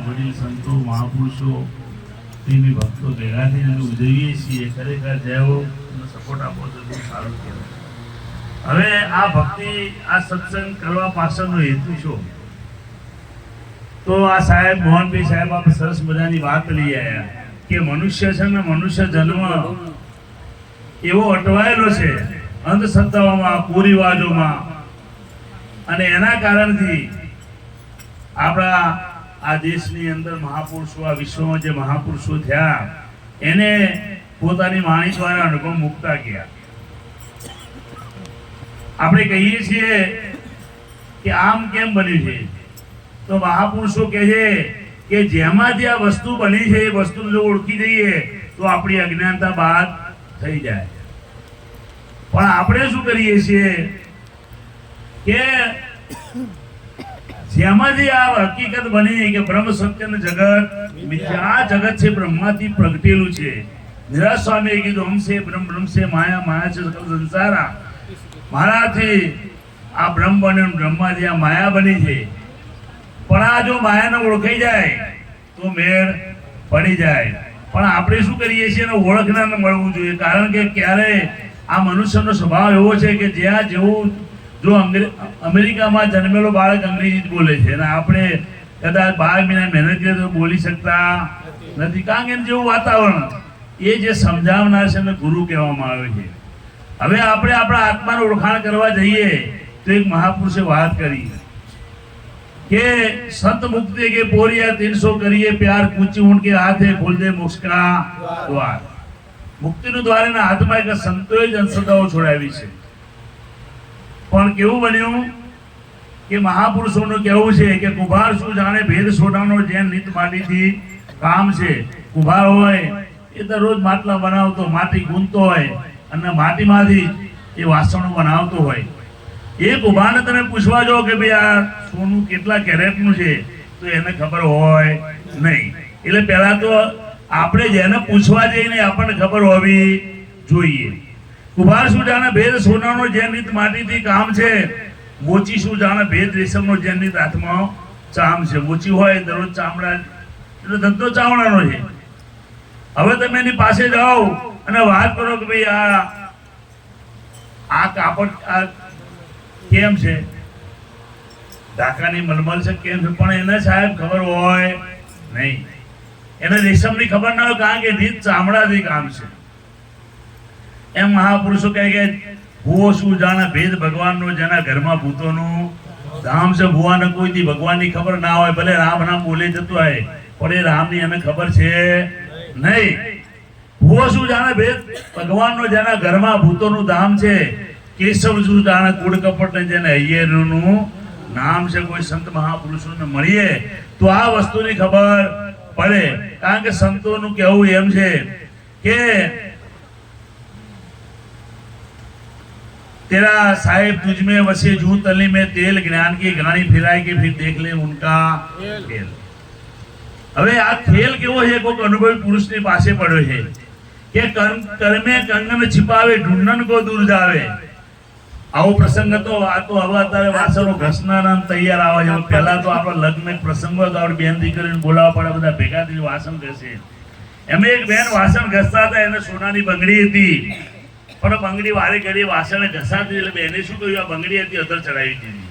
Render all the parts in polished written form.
વડીલ સંતો મહાપુરુષો એની ભક્તો ભેગા થઈને ઉજવીએ છીએ. ખરેખર જેવો સપોર્ટ આપો તો બહુ સારું કહેવાય. હવે આ ભક્તિ આ સત્સંગ કરવા પાછળનો હેતુ શું? તો આ સાહેબ મોહનભાઈ સાહેબ આપણે સરસ મજાની વાત લઈ આવ્યા કે મનુષ્ય છે ને મનુષ્ય જન્મ એવો અટવાયેલો છે અંધશ્રદ્ધાઓમાં કુરિવાજોમાં, અને એના કારણથી આપણા આ દેશની અંદર મહાપુરુષો આ વિશ્વમાં જે મહાપુરુષો થયા એને પોતાની વાણી દ્વારા અનુભવ મુકતા ગયા. આપણે કહીએ છીએ કે આમ કેમ બન્યું છે, તો મહાપુરુષો કહે છે કે જેમાંથી આ વસ્તુ બની છે એ વસ્તુને જો ઓળખી જઈએ તો આપણી અજ્ઞાનતા બાદ થઈ જાય. પણ આપણે શું કરીએ છીએ કે જેમાંથી આ હકીકત બની કે બ્રહ્મ સત્ય ને જગત મિથ્યા, આ જગત છે બ્રહ્માથી પ્રગટેલું છે. નિરાશ સ્વામીએ કીધું હમસે બ્રહ્મ બ્રહ્મ સે માયા માયા છે સકલ સંસારા. મારાથી આ બ્રહ્મ બન્યો, બ્રહ્માથી આ માયા બની છે. પણ આ જો માયાને ઓળખાઈ જાય તો મેળ પડી જાય. પણ આપણે શું કરીએ છીએ એને ઓળખના મળવું જોઈએ. કારણ કે ક્યારે આ મનુષ્યનો સ્વભાવ એવો છે કે જ્યાં જેવું જો અમેરિકામાં જન્મેલો બાળક અંગ્રેજી જ બોલે છે અને આપણે કદાચ 12 મહિના મહેનત કરીએ તો બોલી શકતા નથી. કારણ કે જેવું વાતાવરણ એ જે સમજાવનાર છે એને ગુરુ કહેવામાં આવે છે. હવે આપણે આપણા આત્માનું ઓળખાણ કરવા જઈએ તો એક મહાપુરુષે વાત કરી કે સંત મુક્તિ કે પોરિયા 300 કરીએ પ્યાર કૂચી ઊંડ કે હાથે ખોલ દે મોક્ષ કા દ્વાર. મુક્તિનું દ્વાર એના હાથમાં એક સંતોએ જ અંધશ્રદ્ધાઓ છોડાવી છે. પણ કેવું બન્યું કે મહાપુરુષોનું કહેવું છે કે કુંભાર શું જાણે ભેદ સોડાનો જેમ નિત માટીથી કામ છે. કુંભાર હોય એ તો રોજ માટલા બનાવતો, માટી ગૂંથતો હોય અને માટીમાંથી એ વાસણો બનાવતો હોય. એ કુંભારને તમે પૂછવા જાઓ કે ભાઈ આ સોનું કેટલા કેરેટનું છે તો એને ખબર હોય નહીં. એટલે પહેલા તો આપણે જેને પૂછવા જઈને આપણને ખબર હોવી જોઈએ. કુંભાર શું જાણે ભેદ સોનાનો જે નિત માટીથી કામ છે. મોચી શું જાણે ભેદ રેશમનો જે નિત હાથમાં ચામ છે. મોચી હોય દરરોજ ચામડા એટલે ધંધો ચામડાનો છે. હવે તમે એની પાસે જાઓ અને વાત કરો કે ભાઈ આ કાપડ આ કેમ છે, ઢાકાની મલમલ છે કેમ છે, પણ એને સાહેબ ખબર હોય નહીં. એને રેશમની ખબર ના હોય કારણ કે રીત ચામડાથી કામ છે. એમ મહાપુરુષો કહે કે ભૂવો શું જાણે ભેદ ભગવાનનો જેના ઘરમાં ભૂતોનું ધામ છે. ભૂવાને કોઈથી ભગવાનની ખબર ના હોય, ભલે રામ નામ બોલે જતો હોય પણ એ રામની એને ખબર છે નહીં. ભૂવો શું જાણે ભેદ ભગવાનનો જેના ઘરમાં ભૂતોનું ધામ છે. કેશવ શું જાણે કુડ કપટ ને જેને હૈયેરનું નામ છે. કોઈ સંત મહાપુરુષોને મળીએ તો આ વસ્તુની ખબર પડે. કારણ કે સંતોનું કહેવું એમ છે કે तेरा साहेब तुझ में वसे जूं तली में तेल ज्ञान की गाड़ी फिराए के फिर देख ले उनका खेल. હવે આ ખેલ કેવો છે? કોઈક અનુભવી પુરુષની પાસે પડ્યો છે કે કર્મે કંગન છિપાવે ઢૂંઢન કો દૂર જાવે. આવો પ્રસંગ હતો. આ તો હવે અત્યારે વાસણો ઘસનારા તૈયાર આવે છે. પહેલા તો આપણો લગ્ન પ્રસંગ હતો, આપણે બેન દીકરીને બોલાવવા પડે, બધા ભેગા થઈને વાસણ ઘસે. એમ એક બેન વાસણ ઘસતા હતા, એને સોનાની બંગડી હતી પણ બંગડી વારે ઘડી વાસણ ઘસાતી એટલે બેને શું કર્યું, આ બંગડી હતી અધર ચડાવી દીધી.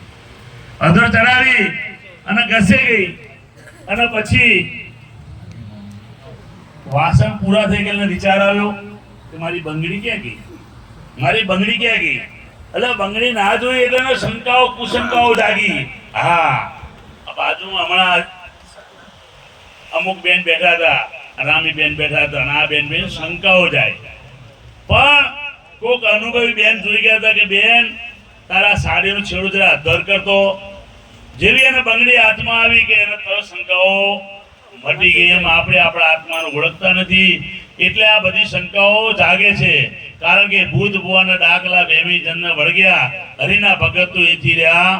અધર ચડાવી અને ઘસે ગઈ અને પછી વાસણ પૂરા થઈ ગયા વિચાર આવ્યો કે મારી બંગડી ક્યાં ગઈ, મારી બંગડી ક્યાં ગઈ. એટલે બંગડી ના જોઈ એટલે શંકાઓ કુશંકાઓ જાગી. હા, બાજુમાં હમણાં અમુક બેન બેઠા હતા, રામી બેન બેઠા હતા અને આ બેન શંકાઓ જાય. પણ કોક અનુભવી બેન જોઈ ગયા હતા કે બેન તારા સાડીનો છેડો જરા અધર કરતો. જેવી એને બંગડી હાથમાં આવી કે એને તરત શંકાઓ મટી ગઈ. એમ આપણે આપણા આત્માને ઓળખતા નથી એટલે આ બધી શંકાઓ જાગે છે. કારણ કે ભૂત ભુવાના ડાકલા બેમી જન્મ વળગ્યા, હરિના ભગત તો એથી રહ્યા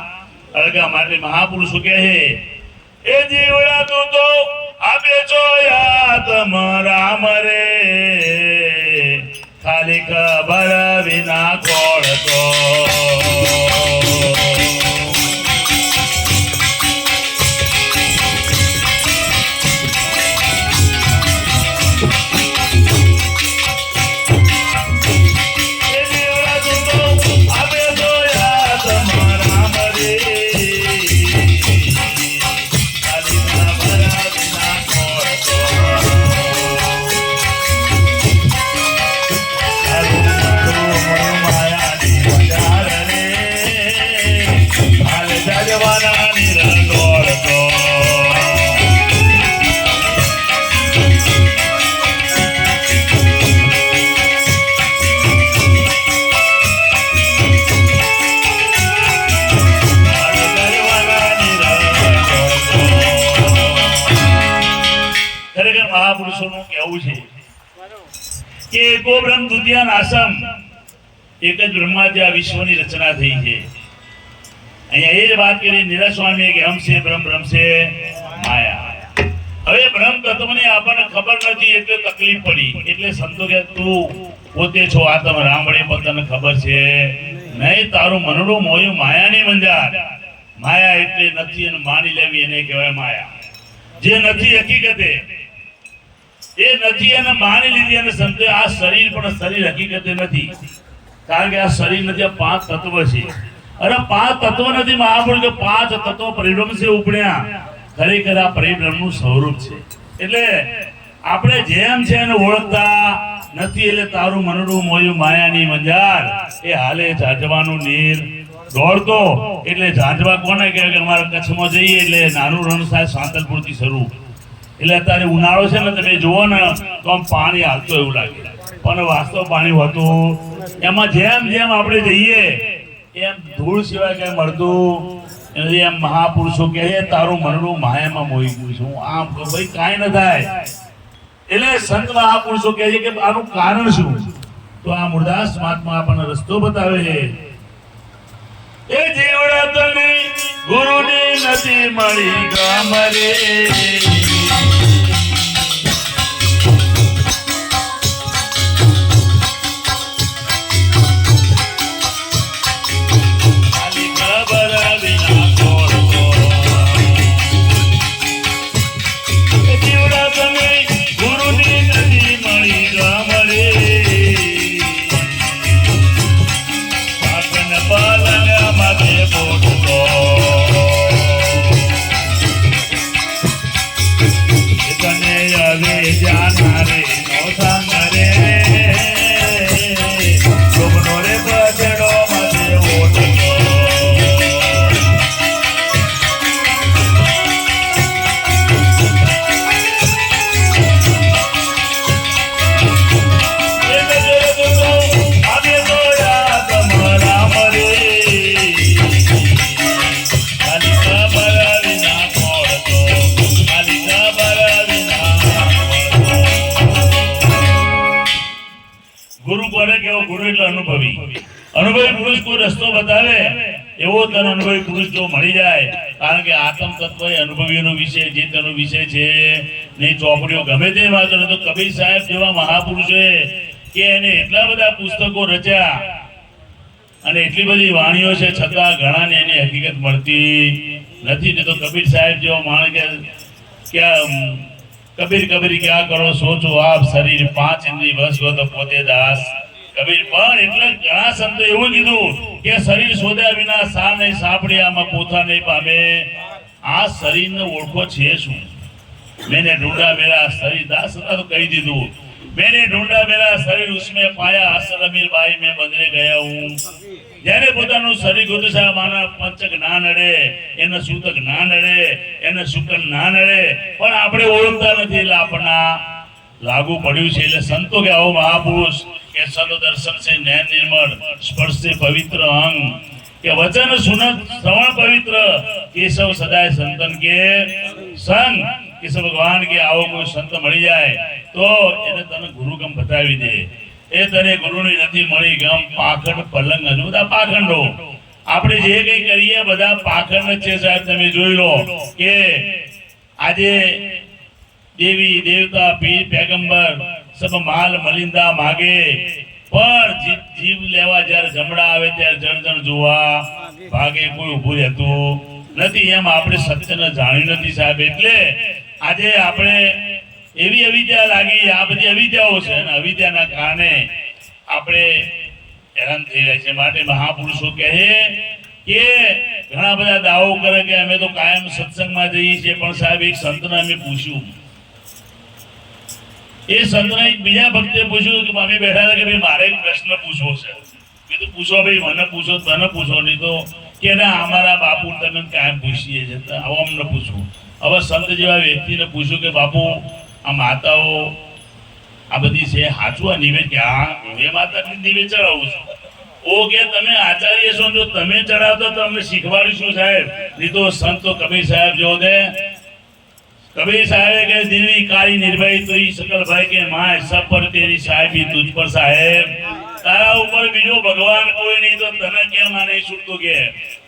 અળગા. માટે મહાપુરુષો કહે છે એ જીવડા તું તો આપે છો યાદ રામ રે, ખાલી ખબર વિના ખોળતો. ખરેખર મહાપુરુષોનું કહેવું છે કે એકો બ્રહ્મ દ્વિતીય નાસમ, એક જ બ્રહ્માથી આ વિશ્વની રચના થઈ છે. અહીંયા એ જ વાત કરી નિરા સ્વામી કે હમ છે બ્રહ્મ, બ્રહ્મ છે માયા. હવે બ્રહ્મ તત્વની આપણને ખબર નથી એટલે તકલીફ પડી. એટલે સંતો કે તું પોતે છો આત્મ રામડે પણ તને ખબર છે નહીં. તારું મનડું મોયું માયાની મંજાર. માયા એટલે નથી અને માની લેવી એને કહેવાય માયા. જે નથી હકીકતે એ નથી અને માની લીધી. અને સંતો આ શરીર પણ શરીર હકીકતે નથી, કારણ કે આ શરીર નથી, આ પાંચ તત્વ છે. અરે પાંચ તત્વ નથી, મહાપુરુષ કે પાંચ તત્વ પરિબ્રહ્મ છે ઉપડ્યા. ખરેખર આ પરિબ્રહ્મનું સ્વરૂપ છે. એટલે આપણે જેમ છે એને ઓળખતા નથી. એટલે તારું મનડું મોયું માયાની મંજાર, એ હાલે ઝાંઝવાનું નીર દોડતો. એટલે ઝાંઝવા કોને કહેવાય કે અમારા કચ્છમાં જઈએ એટલે નાનું રણ સાહેબ સાંતલપુરથી શરૂ. એટલે અત્યારે ઉનાળો છે ને, તમે જુઓ ને તો આમ પાણી હાલતું એવું લાગે, પણ વાસ્તવ પાણી હોતું એમાં. જેમ જેમ આપણે જઈએ એમ ધૂળ સિવાય કઈ મળતું. એમ મહાપુરુષો કહે તારું મનડું માયામાં મોઈ ગયું છે, હું આમ ભાઈ કાંઈ ન થાય. એટલે સંત મહાપુરુષો કહે છે કે આનું કારણ શું? તો આ મુરદાસ મહાત્મા આપણને રસ્તો બતાવે છે. એ જીવડા તને ગુરુની નથી મળી ગામ રે, અનુભવી પુરુષ કોઈ રસ્તો બતાવે એવો તને અનુભવી પુરુષ જો મળી જાય. કારણ કે આત્મ તત્વ એ અનુભવીઓનો વિષય, ચેતનનો વિષય છે નહીં. ચોપડીઓ ગમે તે વાંચો તો કબીર સાહેબ જેવા મહાપુરુષોએ કે એને એટલા બધા પુસ્તકો રચ્યા અને એટલી બધી વાણીઓ છે, છતાં ઘણાને એની હકીકત મળતી નથી. ને તો કબીર સાહેબ જેવો માણસ કે કબીર કબીર ક્યાં કરો સોચો આપ, શરીર પાંચ ઇન્દ્રિય વશ હો તો પોતે દાસ. કબીર પણ એટલે ઘણા સંતો એવું કીધું કે શરીર શોધ્યા વિના સા નહીં સાંભળે, આમાં પોતા નહીં પામે. આ શરીરને ઓળખો છે શું? મેને ઢૂંઢા મેરા શરીર, દાસ હતા તો કહી દીધું, મેને ઢૂંઢા મેરા શરીર ઉસમે પાયા, અસલ અમીર બાઈ મેં બંદરે ગયા હું. જ્યારે પોતાનું શરીર ગોતું છે, માના પંચક ના નડે, એને સૂતક ના નડે, એને શુકન ના નડે, પણ આપણે ઓળખતા નથી એટલે આપણને લાગુ પડ્યું છે. એટલે સંતો કે આવો મહાપુરુષ કે સદ દર્શન से नैन निर्मल, स्पर्श से पवित्र अंग, કે વચન સુનત શ્રવણ પવિત્ર, કેશવ સદાય સંતન કે સંગ. કેશવ ભગવાન કે આવો કોઈ સંત મળી જાય તો એને તને ગુરુગમ બતાવી દે. એ તને ગુરુની નથી મળી ગમ, પાખંડ પલંગ, હજુ બધા પાખંડો. આપણે જે કઈ કરીએ બધા પાખંડ જ છે સાહેબ. તમે જોઈ લો કે આજે દેવી દેવતા પીર પેગંબર સબ માલ મલિંદા માગે, પણ જીવ લેવા જ્યારે જમડા આવે ત્યારે જણ જોવા ભાગે, કોઈ ઊભું રહેતું નથી. એમ આપણે સત્યને જાણ્યું નથી સાહેબ. એટલે આજે આપણે એવી અવિદ્યા લાગી, આ બધી અવિદ્યાઓ છે અને અવિદ્યાના કારણે આપણે હેરાન થઈ રહ્યા છે. માટે મહાપુરુષો કહે કે ઘણા બધા દાવો કરે કે અમે તો કાયમ સત્સંગમાં જઈએ છીએ, પણ સાહેબ એક સંતને અમે પૂછ્યું, એ સંતને એક બીજા ભક્તે પૂછ્યું કે અમે બેઠા હતા કે ભાઈ મારે એક પ્રશ્ન પૂછવો છે. કીધું પૂછો ભાઈ, મને પૂછો, તને પૂછો, નહીં તો કે ના અમારા બાપુ તમે કાયમ પૂછીએ છે, આવો અમને પૂછવું. હવે સંત જેવા વ્યક્તિને પૂછ્યું કે બાપુ આ માતાઓ આ બધી છે સાચું આ નિવેદ? કે હા એ માતા નિવેદ ચડાવું છું. ઓ કે તમે આચાર્ય છો, જો તમે ચડાવતો તો અમને શીખવાડીશું સાહેબ, નહીં તો સંતો કબીર સાહેબ જો દે कबीर साहेब के दिनवी काली निर्भय तुई सकल भय के माय सब पर तेरी साहेबी तुझ पर साहेब तारा ऊपर बीजो भगवान कोई नहीं तो तने केम आ नहीं छूटतो के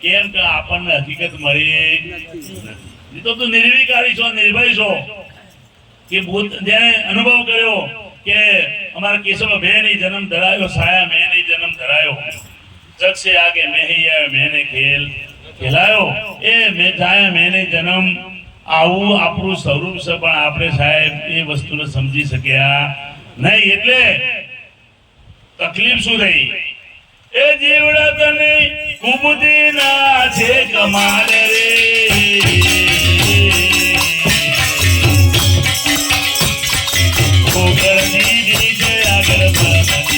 केम के આપણને હકીકત મળી નથી તો તું નિર્વિકારી છો નિર્ભય છો કે ભૂત જેને અનુભવ કર્યો કે અમારા કેશવ મેં નહીં જન્મ ધરાયો સાયા મેં નહીં જન્મ ધરાયો જગ से आगे मैं ही आया मैंने खेल ખેલાયો એ મેં જાયા મેં નહીં જન્મ આવું આપણું સ્વરૂપ છે પણ આપણે સાહેબ એ વસ્તુને સમજી શક્યા નહીં એટલે તકલીફ શું થઈ એ જીવડા તને કુબુદી ના છે કમાલ રે કોકળની દીજે આગળ ભરતી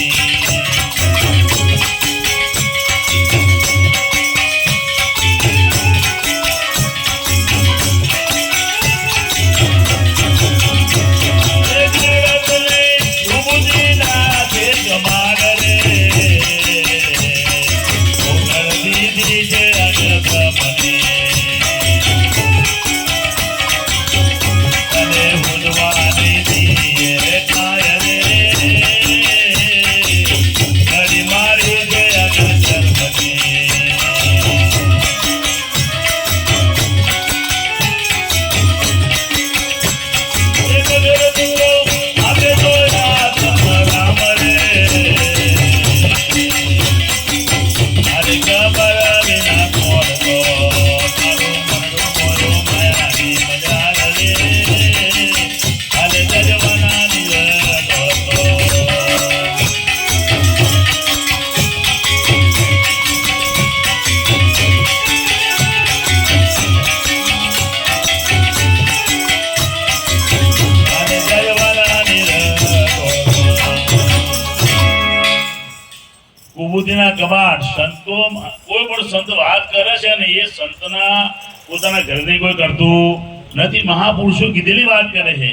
કુબુદીના કબાટ સંતો કોઈ પણ સંત વાત કરે છે ને એ સંતના પોતાના ઘરની કોઈ કરતું નથી મહાપુરુષો કીધેલી વાત કરે છે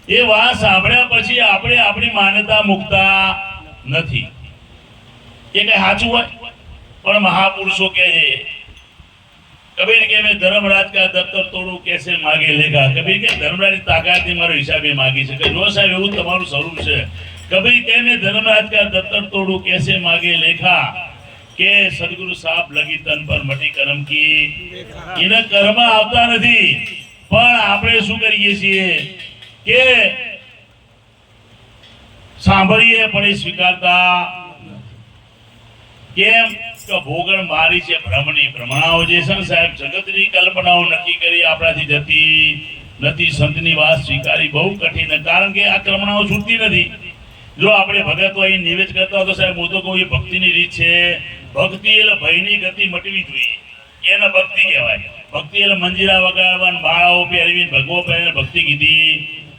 એ વાત સાંભળ્યા પછી આપણે આપણી માન્યતા મૂકતા નથી એ કઈ સાચું હોય પણ મહાપુરુષો કહે છે કબીર કે મેં ધર્મરાજ કા દફતર તોડું કેસે માગે લેગા કબીર કે ધર્મરાજની તાકાતથી મારો હિસાબે માગી છે કે જો સાહેબ એવું તમારું સ્વરૂપ છે कभी कहने धर्मराज का दफ्तर तोड़ू कैसे मांगे लेखा के सदगुरु साहब लगी तन पर मटी कर्म की इन कर्म આવતા નથી પણ આપણે શું કરીએ છીએ કે સાંભળીએ પણ સ્વીકારતા કેમ કે ભોગણ મારી છે ભ્રમની ભ્રમણાઓ જે છે સાહેબ જગતની કલ્પનાઓ નક્કી કરી આપણાથી જતી નથી સંતની વાત સ્વીકારી બહુ કઠિન કારણ કે આ કલ્પનાઓ છૂટતી નથી જો આપણે ભગત હોય નિવેદ કરતા હોય તો સાહેબ હું તો કહું એ ભક્તિની રીત છે ભક્તિ એટલે ભયની ગતિ મટવી જોઈએ એને ભક્તિ કહેવાય ભક્તિ એટલે મંજીરા વગાડવા માળાઓ પહેરવી ભગવો પહેરીને ભક્તિ કીધી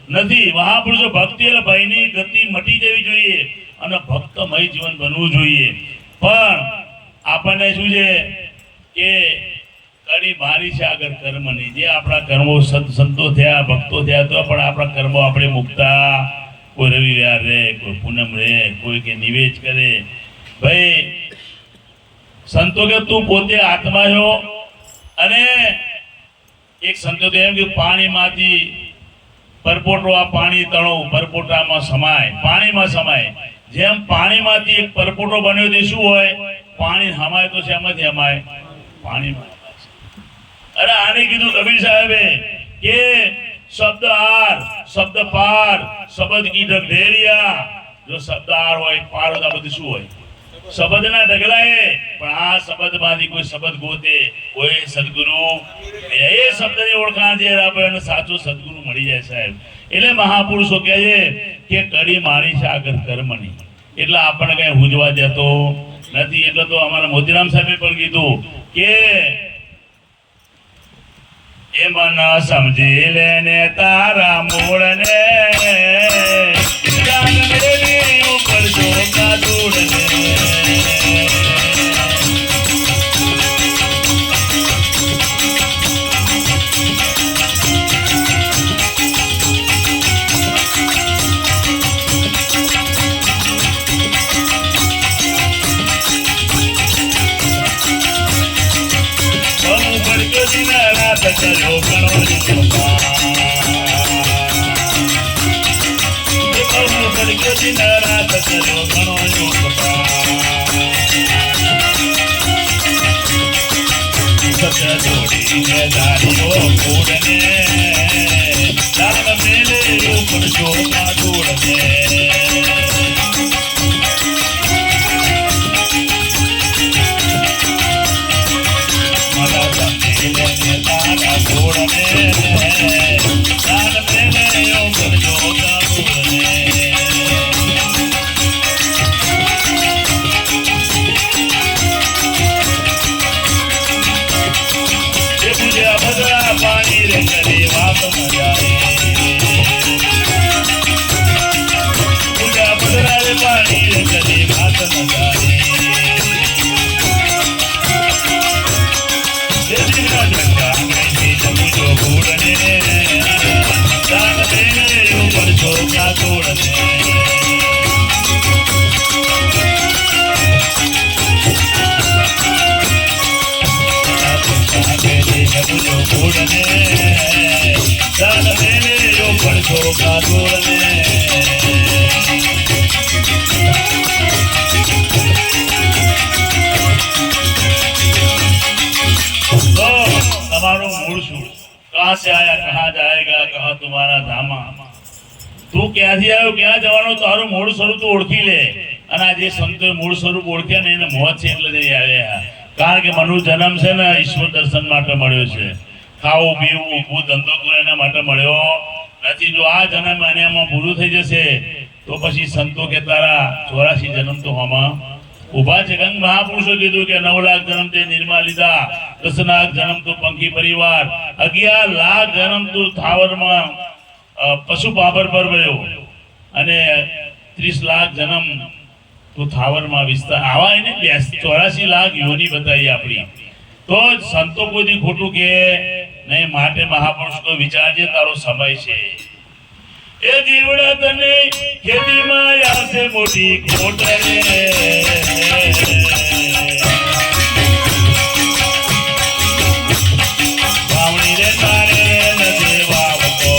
નથી મહાપુરુષો ભક્તિ એટલે ભયની ગતિ મટી જવી જોઈએ અને ભક્તમય જીવન બનવું જોઈએ પણ આપણને શું છે કે કડી મારી છે આગળ કર્મની જે આપણા કર્મો સંતો થયા ભક્તો થયા તો પણ આપણા કર્મો આપણે મુકતા કોઈ રવિવાર રે કોઈ પૂનમ રે કોઈ કે નિવેદ કરે ભાઈ સંતો કે તું પોતે આત્મા છો અને એક સંતો તો એમ કે પાણીમાંથી પરપોટો આ પાણી તણો પરપોટામાં સમાય પાણીમાં સમાય જેમ પાણીમાંથી એક પરપોટો બન્યો તે શું હોય પાણી હમાય તો શેમાંથી હમાય પાણીમાં અરે આને કીધું કબીર સાહેબે કે शब्द आर शब्द पार शब्द की ढगढेरिया जो शब्द आर હોય પાર હોય બધું શું હોય શબ્દના ઢગલાએ પણ આ શબ્દમાંથી કોઈ શબ્દ ગોતે કોઈ સદગુરુ એ શબ્દની ઓળખાણ જે આપણે સાચો સદગુરુ મળી જાય સાહેબ એટલે મહાપુરુષો કહે છે કે કડી મારી છે આગળ કર્મની એટલે આપણને કઈ હુજવા દેતો નથી એટલે તો અમારા મોતીરામ સાહેબે પણ કીધું કે એ મન સમજી લેને તારા મૂળને જાન મેલી ઉપર શોકા ધૂળને चलो गणों તું ક્યાંથી આવ્યો ક્યાં જવાનો તારું મૂળ સ્વરૂપ ઓળખી લે અને આ જે સંતો મૂળ સ્વરૂપ ઓળખ્યા ને એને મોત છે એટલે નહીં આવ્યા કારણ કે મનુષ્ય જન્મ છે ને ઈશ્વર દર્શન માટે મળ્યો છે ખાવું પીવું ઊભું ધંધો કરો એના માટે મળ્યો નથી જો આ જન્મ અને એમાં પૂરું થઈ જશે તો પછી સંતો કે તારા 84 જન્મ તો આમાં ઉભા છે ગંગ મહાપુરુષો કીધું કે 9 લાખ જન્મ તે નિર્મા લીધા 10 લાખ જન્મ તો પંખી પરિવાર 11 લાખ જન્મ તો થાવરમાં પશુ પાપર પર ગયો અને 30 લાખ જન્મ તો થાવરમાં વિસ્તાર આવા એને 84 લાખ યોની બતાવી આપણી તો સંતો કોઈ ખોટું કે નહીં માટે મહાપુરુષનો વિચારજે તારો સમય છે એ જીવડા તને ખેતીમાં આવશે મોટી ખોટ રે વાવણી રે તારે નથી વાવતો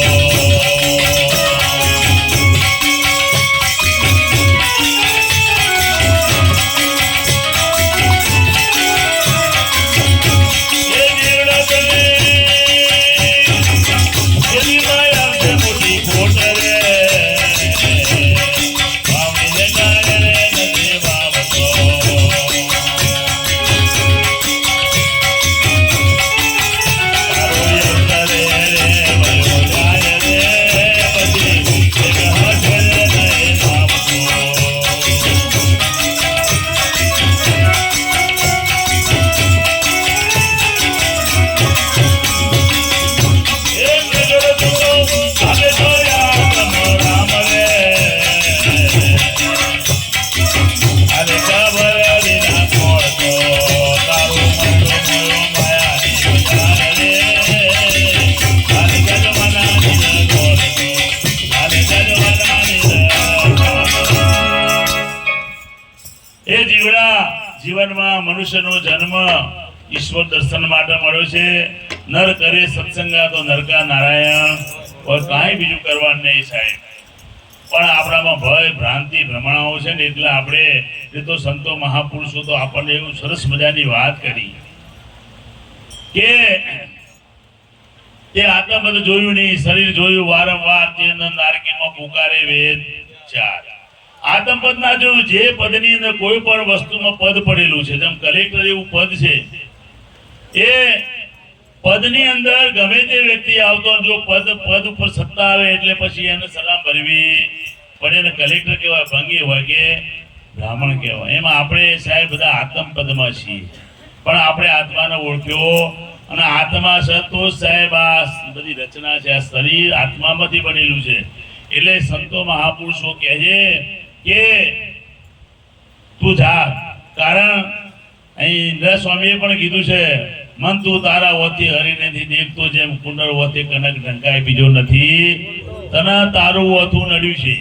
જીવનમાં મનુષ્યનો જન્મ ઈશ્વર દર્શન માટે મળ્યો છે નર કરે સત્સંગા તો નરકા નારાયણ ઓર કાંઈ બીજું કરવાનું નહીં સાહેબ પણ આપણામાં ભય ભ્રાંતિ ભ્રમણાઓ છે ને એટલે આપણે એ તો સંતો મહાપુરુષો તો આપણને એવું સરસ મજાની વાત કરી કે તે આત્મબદ જોયું નહીં શરીર જોયું વારંવાર તે નારકીમાં પુકારે વેદ ચાર આત્મપદ ના જોયું જે પદની અંદર કોઈ પણ વસ્તુમાં પદ પડેલું છે જેમ કલેક્ટર એવું પદ છે એ પદની અંદર ગમે તે વ્યક્તિ આવતો જો પદ ઉપર સત્તા આવે એટલે પછી એને સલામ ભરવી પડે ને કલેક્ટર કહેવાય ભંગી હોય કે બ્રાહ્મણ કહેવાય એમાં આપણે સાહેબ બધા આત્મપદમાં છીએ પણ આપણે આત્માને ઓળખ્યો અને આત્મા છે તો સાહેબ આ બધી રચના છે આ શરીર આત્મામાંથી બનેલું છે એટલે સંતો મહાપુરુષો કહે છે કે તું જા કારણ અહીં ઇન્દ્ર સ્વામીએ પણ કીધું છે મન તું તારા વતી હરી નથી દેખતો જેમ કુંડળ વતી કનક ઢંકાય બીજો નથી તને તારું વથું નડ્યું છે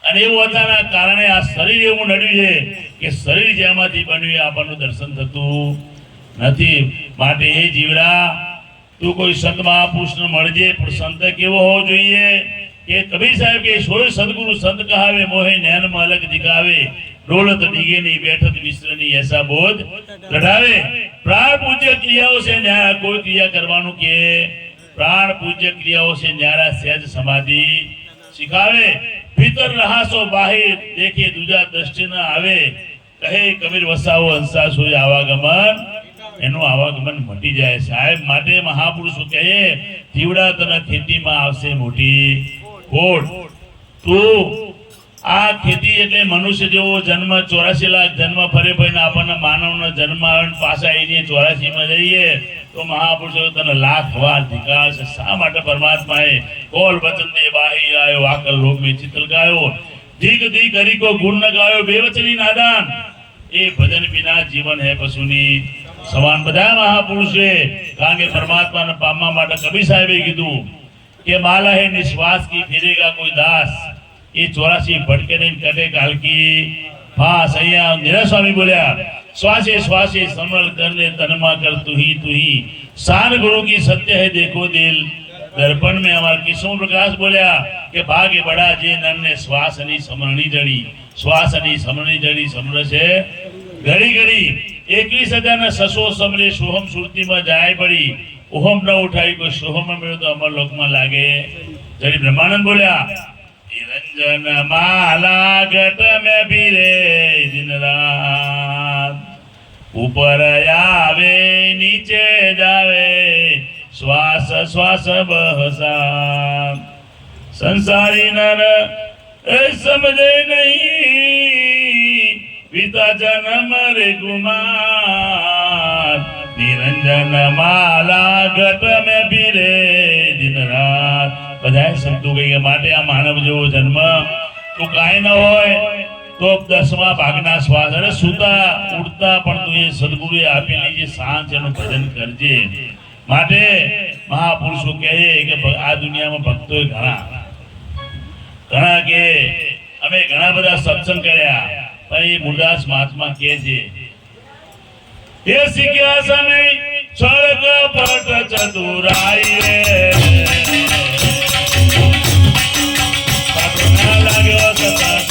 અને એ વથાના કારણે આ શરીર એવું નડ્યું છે કે શરીર જેમાંથી બન્યું આપણનું દર્શન થતું નથી માટે એ જીવડા તું કોઈ સંત મહાપુરુષને મળજે પણ સંત કેવો હોવો જોઈએ કે કબીર સાહેબ કે સોય સદગુરુ સંત કહાવે મોહે નયન માં અલગ દિખાવે डोलत डिगे नहीं बैठत विश्र नहीं ऐसा बोध कढ़ावे प्राण पूज्य क्रियाओं से न्यारा कोई क्रिया करवानु के प्राण पूज्य क्रियाओं से न्यारा सहज समाधि सिखावे भीतर रहा सो बाहिर देखे दूजा दृष्टि न आवे કહે કબીર વસાવો હંસા સોય આવાગમન એનું આવાગમન મટી જાય સાહેબ માટે મહાપુરુષો કહે જીવડા તને ખેતીમાં આવશે મોટી ખોટ તું આ ખેતી એટલે મનુષ્ય જેવો જન્મ 84 લાખ જન્મ ફરે ફરીને આપણને માનવનો જન્મ આવે પાછા આવીને 84 માં જઈએ તો મહાપુરુષો તને લાખ વાર ધિકાર શા માટે પરમાત્માએ કોલ વચન દે બાહી આયો આકલ લોક में चितल गायो धिक धिक हरि को गुण न गायो बेवचनी नादान ये भजन बिना जीवन है पशुनी समान બધા મહાપુરુષે કારણ કે પરમાત્માને પામવા માટે કબીર સાહેબે કીધું કે માલા હે નિશ્વાસ की फिरेगा कोई दास ये 84 भटके नहीं कटे काल की फास અહીંયા નિરા સ્વામી બોલ્યા श्वासे श्वासे समल करने तनमा कर तू ही शान गुरु की सत्य है देखो दिल दर्पण में हमारा किशोर प्रकाश बोलिया कि भाग्य बड़ा जे नन ने श्वास नहीं समरणी जड़ी श्वास नहीं समरणी जड़ी समर से घड़ी घड़ी 21,000 न ससो समरे सोहम सुरती में जाए पड़ी ओहम न उठाई को सोहम में मिलो तो अमर लोक में लागे जड़ी ब्रह्मानंद बोलिया निरंजन माला घट में भी रे दिन रात ऊपर आवे नीचे जावे श्वास श्वास बहसा संसारी नर समझे नहीं पिता जन्म रे कुमार निरंजन माला घट में भी रे दिन रात बधाए शब्दों के माटे आ मानव जो जन्म तो काई न होय तो 10मा भागना श्वास अरे सुता उड़ता पण तू ये सद्गुरुए આપેલી જે સાંજ એનું ભજન કરજે માટે મહાપુરુષો કહે કે આ દુનિયામાં ભક્તો ઘણા કે અમે ઘણા બધા સત્સંગ કર્યા પણ એ મુરદાસ મહાત્મા કહે છે એ શીખ્યા સમય સ્વર્ગ પટ ચતુરાઈ રે પાટના લાગ્યો સત્સંગ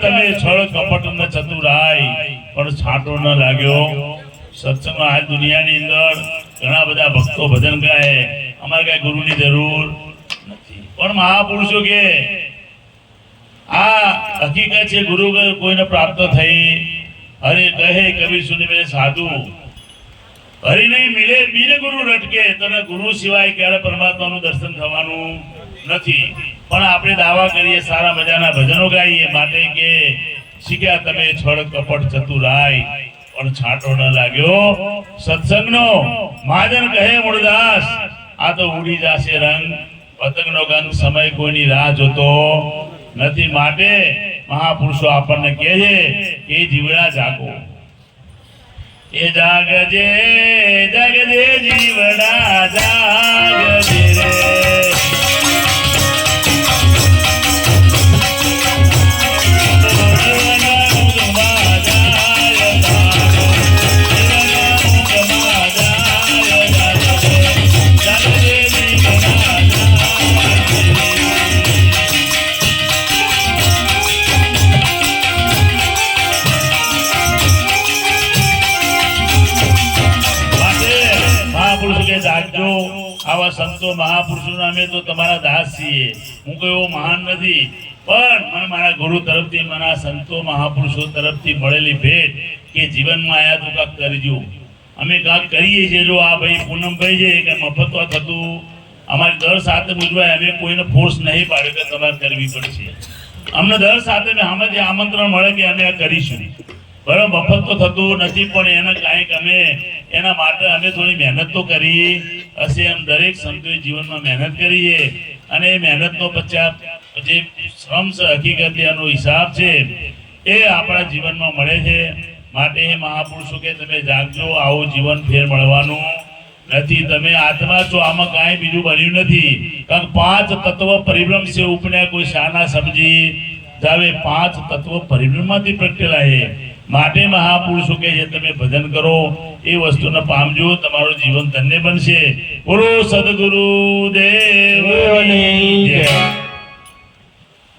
તમે છળ કપટ ન ચતુરાઈ પણ છાંટો ન લાગ્યો સત્સંગમાં આ દુનિયાની અંદર ઘણા બધા ભક્તો ભજન ગાય અમારે કઈ ગુરુની જરૂર નથી પણ મહાપુરુષો કે આ હકીકત છે ગુરુ કોઈને પ્રાપ્ત થઈ હરે કહે કબીર સુની મેં સાધુ હરિ નહીં મિલે બીને ગુરુ રટકે તને ગુરુ સિવાય ક્યારે પરમાત્માનું દર્શન થવાનું નથી પણ આપણે દાવા કરીએ સારા મજાના ભજનો ગાઈએ માટે કે શીખ્યા તમે છળ કપટ ચતુરાઈ પણ છાંટો ન લાગ્યો સત્સંગનો મહાજન કહે મૂળદાસ આ તો ઉડી જાશે રંગ પતંગનો ગંગ સમય કોઈની રાહ જોતો નથી માટે મહાપુરુષો આપણને કહે છે કે જીવડા જાગો એ જાગજે જાગજે જીવડા જાગજે રે આવા સંતો મહાપુરુષોના અમે તો તમારા દાસ છીએ. હું કોઈ એવો મહાન નથી, પણ મને મારા ગુરુ તરફથી, મારા સંતો મહાપુરુષો તરફથી મળેલી ભેટ કે જીવનમાં આયા તો કાંક કરજો. અમે કાંક કરીએ છીએ. જો આ ભાઈ પૂનમભાઈ છે કે મફતમાં થતું અમારી દર સાથે ઉજવાય, અમે કોઈને ફોર્સ નહીં પાડ્યો કે તમારે કરવી પડશે. અમને દર સાથે સામેથી આમંત્રણ મળે કે અમે આ કરીશું. બરાબર, મફત તો થતું નથી, પણ એના કાંઈક અમે એના માટે અમે થોડી મહેનત તો કરી હશે. એમ દરેક સંતોએ જીવનમાં મહેનત કરીએ, અને એ મહેનતનો પશ્ચાત જે શ્રમ છે, હકીકત એનો હિસાબ છે એ આપણા જીવનમાં મળે છે. માટે એ મહાપુરુષો કે તમે જાગજો, આવું જીવન ફેર મળવાનું નથી. તમે આત્મા છો, આમાં કાંઈ બીજું બન્યું નથી. કારણ પાંચ તત્વ પરિભ્રમ છે ઉપન્યા કોઈ શાના સમજી જાવે. પાંચ તત્વ પરિભ્રમમાંથી પ્રગટેલા છે. માટે મહાપુરુષો કે છે તમે ભજન કરો, એ વસ્તુને પામજો, તમારું જીવન ધન્ય બનશે. બોલો સદગુરુ દેવની જય.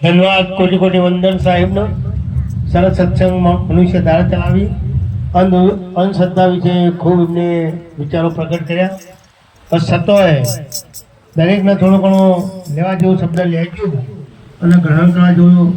ધન્યવાદ, કોટી કોટી વંદન સાહેબનો. સરસ સત્સંગમાં મનુષ્ય ધારા ચલાવી, અંધશ્રદ્ધા વિશે ખૂબ એમને વિચારો પ્રગટ કર્યા. બસ સતોય દરેકને થોડો ઘણો લેવા જેવો શબ્દ લેજો અને ગ્રહણ કરવા જેવું